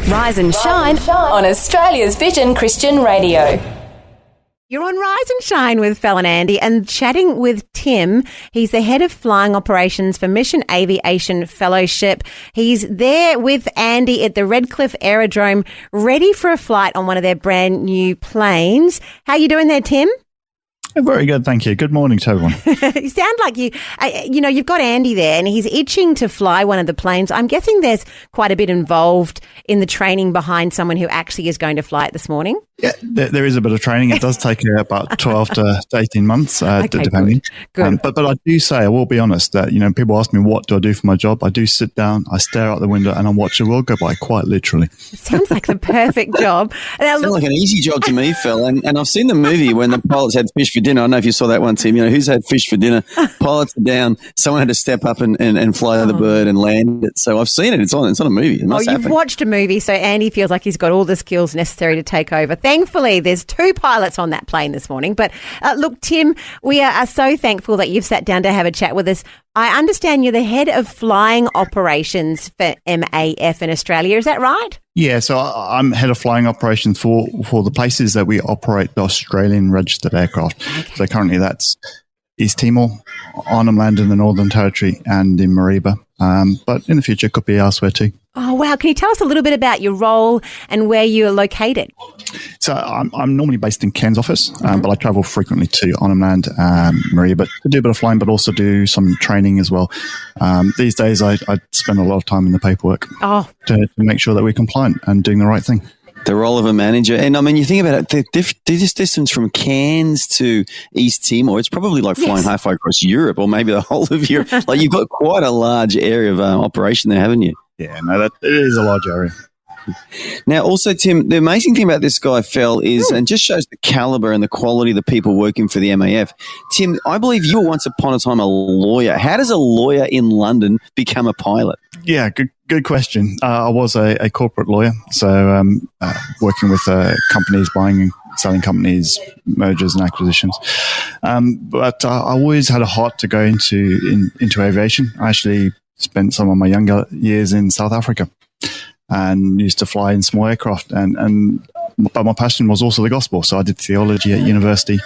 Rise and Shine on Australia's Vision Christian Radio. You're on Rise and Shine with Fel and Andy and chatting with Tim. He's the head of flying operations for Mission Aviation Fellowship. He's there with Andy at the Redcliffe Aerodrome, ready for a flight on one of their brand new planes. How you doing there, Tim? Very good, thank you. Good morning to everyone. You sound like you've got Andy there and he's itching to fly one of the planes. I'm guessing there's quite a bit involved in the training behind someone who actually is going to fly it this morning. Yeah, there is a bit of training. It does take about 12 to 18 months, Okay, depending. Good. But I do say, I will be honest, that people ask me what do I do for my job. I do sit down, I stare out the window, and I watch the world go by, quite literally. It sounds like the perfect job. Sounds like an easy job to me, Phil. And I've seen the movie when the pilots had fish for dinner. I don't know if you saw that one, Tim. Who's had fish for dinner? Pilots are down. Someone had to step up and fly the bird and land it. So I've seen it. It's on a movie. It must happen. You've watched a movie, so Andy feels like he's got all the skills necessary to take over. Thankfully, there's 2 pilots on that plane this morning. But look, Tim, we are so thankful that you've sat down to have a chat with us. I understand you're the head of flying operations for MAF in Australia. Is that right? Yeah, so I'm head of flying operations for the places that we operate the Australian registered aircraft. Okay. So currently that's East Timor, Arnhem Land in the Northern Territory, and in Mariba. But in the future, it could be elsewhere too. Oh, wow. Can you tell us a little bit about your role and where you're located? So I'm normally based in Cairns office, but I travel frequently to Arnhem Land, Mariba, to do a bit of flying, but also do some training as well. These days, I spend a lot of time in the paperwork to make sure that we're compliant and doing the right thing. The role of a manager. And I mean, you think about it, this distance from Cairns to East Timor, it's probably like flying halfway across Europe or maybe the whole of Europe. Like you've got quite a large area of operation there, haven't you? Yeah, no, it is a large area. Now, also, Tim, the amazing thing about this guy, Fel, is, and just shows the caliber and the quality of the people working for the MAF. Tim, I believe you were once upon a time a lawyer. How does a lawyer in London become a pilot? Yeah, good question. I was a corporate lawyer, so working with companies, buying and selling companies, mergers and acquisitions. But I always had a heart to go into aviation. I actually spent some of my younger years in South Africa and used to fly in small aircraft. But my passion was also the gospel. So I did theology at university.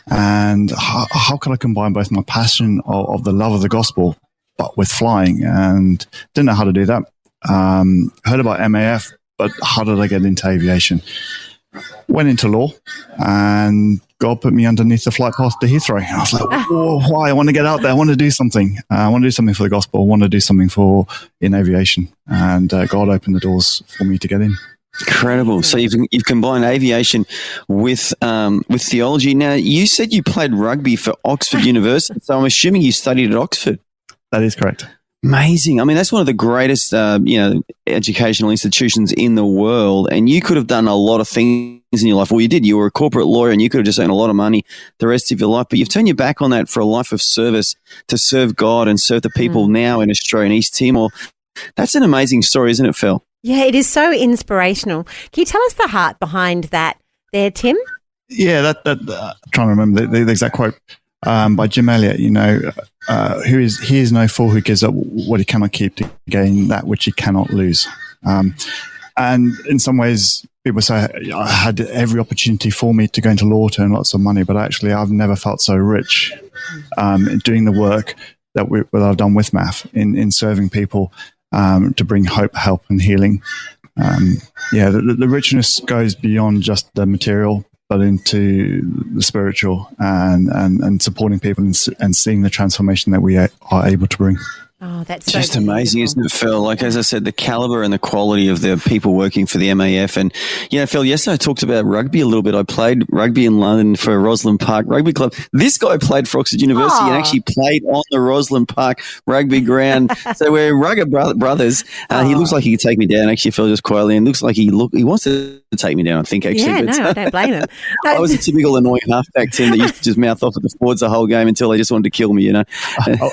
And how could I combine both my passion of the love of the gospel, but with flying? And didn't know how to do that. Heard about MAF, but how did I get into aviation? Went into law, and God put me underneath the flight path to Heathrow. And I was like, whoa, why? I want to get out there. I want to do something. I want to do something for the gospel. I want to do something in aviation. And God opened the doors for me to get in. Incredible. So you've combined aviation with theology. Now, you said you played rugby for Oxford University, so I'm assuming you studied at Oxford. That is correct. Amazing. I mean, that's one of the greatest, educational institutions in the world. And you could have done a lot of things in your life. Well, you did. You were a corporate lawyer and you could have just earned a lot of money the rest of your life. But you've turned your back on that for a life of service to serve God and serve the people now in Australia and East Timor. That's an amazing story, isn't it, Phil? Yeah, it is so inspirational. Can you tell us the heart behind that there, Tim? Yeah, that I'm trying to remember the exact quote by Jim Elliot, he is no fool who gives up what he cannot keep to gain that which he cannot lose. And in some ways, people say I had every opportunity for me to go into law to earn lots of money, but actually I've never felt so rich doing the work that I've done with MAF in serving people to bring hope, help, and healing. The richness goes beyond just the material, but into the spiritual and supporting people and seeing the transformation that we are able to bring. Oh, that's just so amazing, isn't it, Phil? Like, as I said, the caliber and the quality of the people working for the MAF. And, Phil, yesterday I talked about rugby a little bit. I played rugby in London for Rosalind Park Rugby Club. This guy played for Oxford University and actually played on the Rosalind Park rugby ground. So we're rugged brothers. He looks like he could take me down, actually, Phil, just quietly. And looks like he wants to take me down, I think, actually. Yeah, I don't blame him. I was a typical annoying halfback, Tim, that used to just mouth off at the forwards the whole game until they just wanted to kill me, I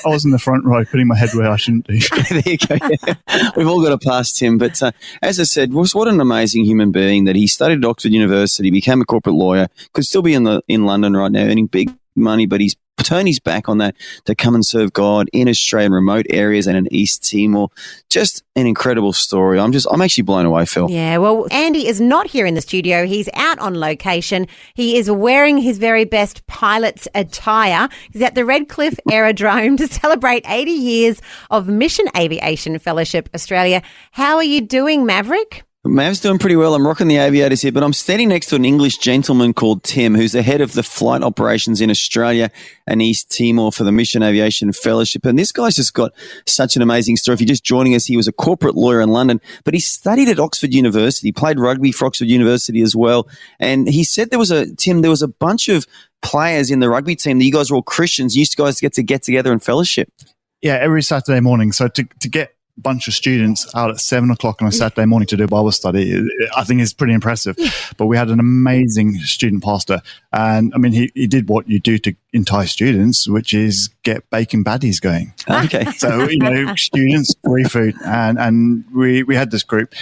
was in the front row putting my head where I shouldn't be. There you go. Yeah. We've all got a past Tim. But as I said, what an amazing human being that he studied at Oxford University, became a corporate lawyer, could still be in London right now earning big money, but he's turned his back on that to come and serve God in Australian remote areas and in East Timor. Just an incredible story. I'm actually blown away, Phil. Yeah, well, Andy is not here in the studio. He's out on location. He is wearing his very best pilot's attire. He's at the Redcliffe Aerodrome to celebrate 80 years of Mission Aviation Fellowship Australia. How are you doing, Maverick? Mav's doing pretty well. I'm rocking the aviators here, but I'm standing next to an English gentleman called Tim, who's the head of the flight operations in Australia and East Timor for the Mission Aviation Fellowship. And this guy's just got such an amazing story. If you're just joining us, he was a corporate lawyer in London, but he studied at Oxford University, played rugby for Oxford University as well. And he said there was a bunch of players in the rugby team that you guys were all Christians. You guys get together and fellowship. Yeah, every Saturday morning. So to get bunch of students out at 7 o'clock on a Saturday morning to do Bible study, I think is pretty impressive. But we had an amazing student pastor. And I mean, he did what you do to entice students, which is get bacon baddies going. Okay. So, students, free food. And we had this group.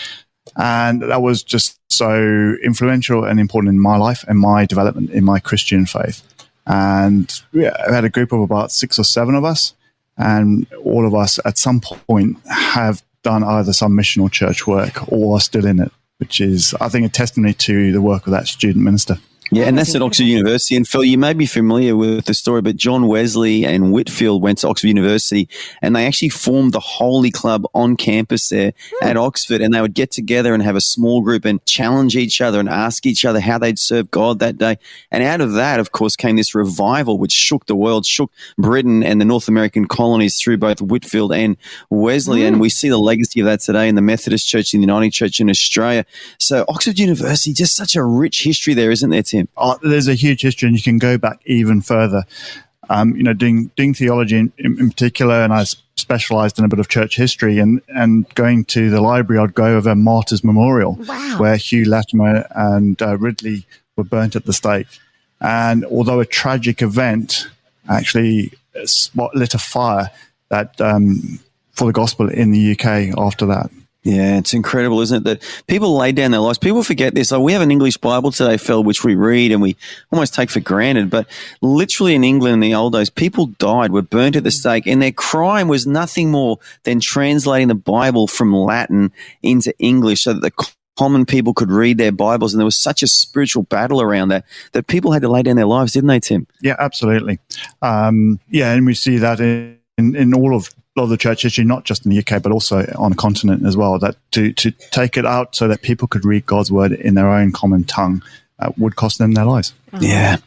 And that was just so influential and important in my life and my development in my Christian faith. And we had a group of about 6 or 7 of us. And all of us at some point have done either some mission or church work or are still in it, which is, I think, a testimony to the work of that student minister. Yeah, and that's at Oxford University. And Phil, you may be familiar with the story, but John Wesley and Whitfield went to Oxford University and they actually formed the Holy Club on campus there at Oxford. And they would get together and have a small group and challenge each other and ask each other how they'd serve God that day. And out of that, of course, came this revival which shook the world, shook Britain and the North American colonies through both Whitfield and Wesley. And we see the legacy of that today in the Methodist Church and the Uniting Church in Australia. So Oxford University, just such a rich history there, isn't there, Tim? There's a huge history, and you can go back even further. Doing theology in particular, and I specialised in a bit of church history. And going to the library, I'd go over Martyrs Memorial, where Hugh Latimer and Ridley were burnt at the stake. And although a tragic event, actually lit a fire that for the gospel in the UK after that. Yeah, it's incredible, isn't it, that people lay down their lives. People forget this. We have an English Bible today, Phil, which we read and we almost take for granted. But literally in England in the old days, people died, were burnt at the stake, and their crime was nothing more than translating the Bible from Latin into English so that the common people could read their Bibles. And there was such a spiritual battle around that people had to lay down their lives, didn't they, Tim? Yeah, absolutely. And we see that in all of the church history, not just in the UK, but also on the continent as well, that to take it out so that people could read God's word in their own common tongue would cost them their lives. Yeah.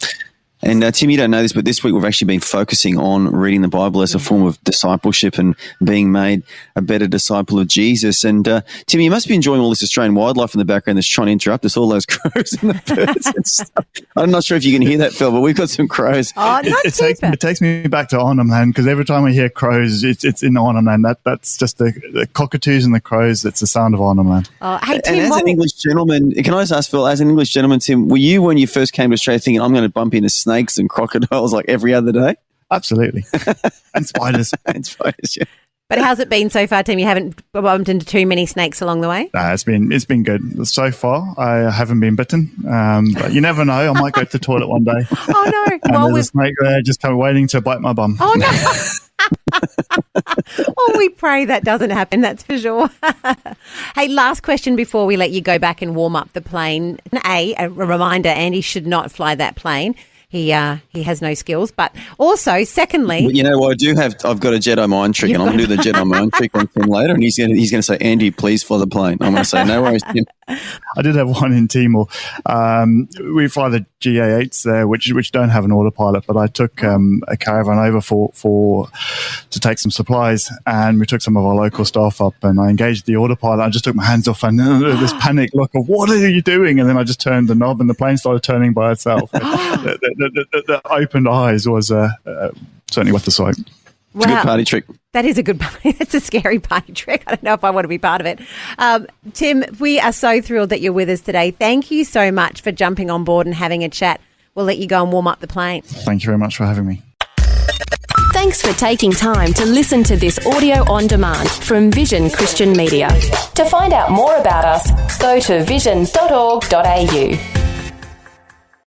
And Tim, you don't know this, but this week we've actually been focusing on reading the Bible as a form of discipleship and being made a better disciple of Jesus. And Tim, you must be enjoying all this Australian wildlife in the background that's trying to interrupt us, all those crows and the birds and stuff. I'm not sure if you can hear that, Phil, but we've got some crows. Oh, it takes me back to Arnhem Land, because every time I hear crows, it's in Arnhem Land. That's just the cockatoos and the crows. It's the sound of Arnhem Land. Oh, hey, Tim, and as an English gentleman, can I just ask, Phil, as an English gentleman, Tim, were you, when you first came to Australia, thinking, I'm going to bump into snakes and crocodiles like every other day? Absolutely. And spiders. And spiders, yeah. But how's it been so far, Tim? You haven't bumped into too many snakes along the way? It's been good. So far, I haven't been bitten. But you never know. I might go to the toilet one day. Oh, no. And there's a snake there just kind of waiting to bite my bum. Oh, no. Well, we pray that doesn't happen, that's for sure. Hey, last question before we let you go back and warm up the plane. A reminder, Andy should not fly that plane. He has no skills. But also, secondly... You know what, I've got a Jedi mind trick, and I'm going to do the Jedi mind trick on Tim later, and he's going to say, Andy, please fly the plane. I'm going to say, no worries, Tim. I did have one in Timor. We fly the GA8s there, which don't have an autopilot, but I took a caravan over to take some supplies, and we took some of our local staff up, and I engaged the autopilot. I just took my hands off, and this panic look of, what are you doing? And then I just turned the knob, and the plane started turning by itself. The opened eyes was certainly worth the sight. It's a good party trick. That is a good party. That's a scary party trick. I don't know if I want to be part of it. Tim, we are so thrilled that you're with us today. Thank you so much for jumping on board and having a chat. We'll let you go and warm up the plane. Thank you very much for having me. Thanks for taking time to listen to this audio on demand from Vision Christian Media. To find out more about us, go to vision.org.au.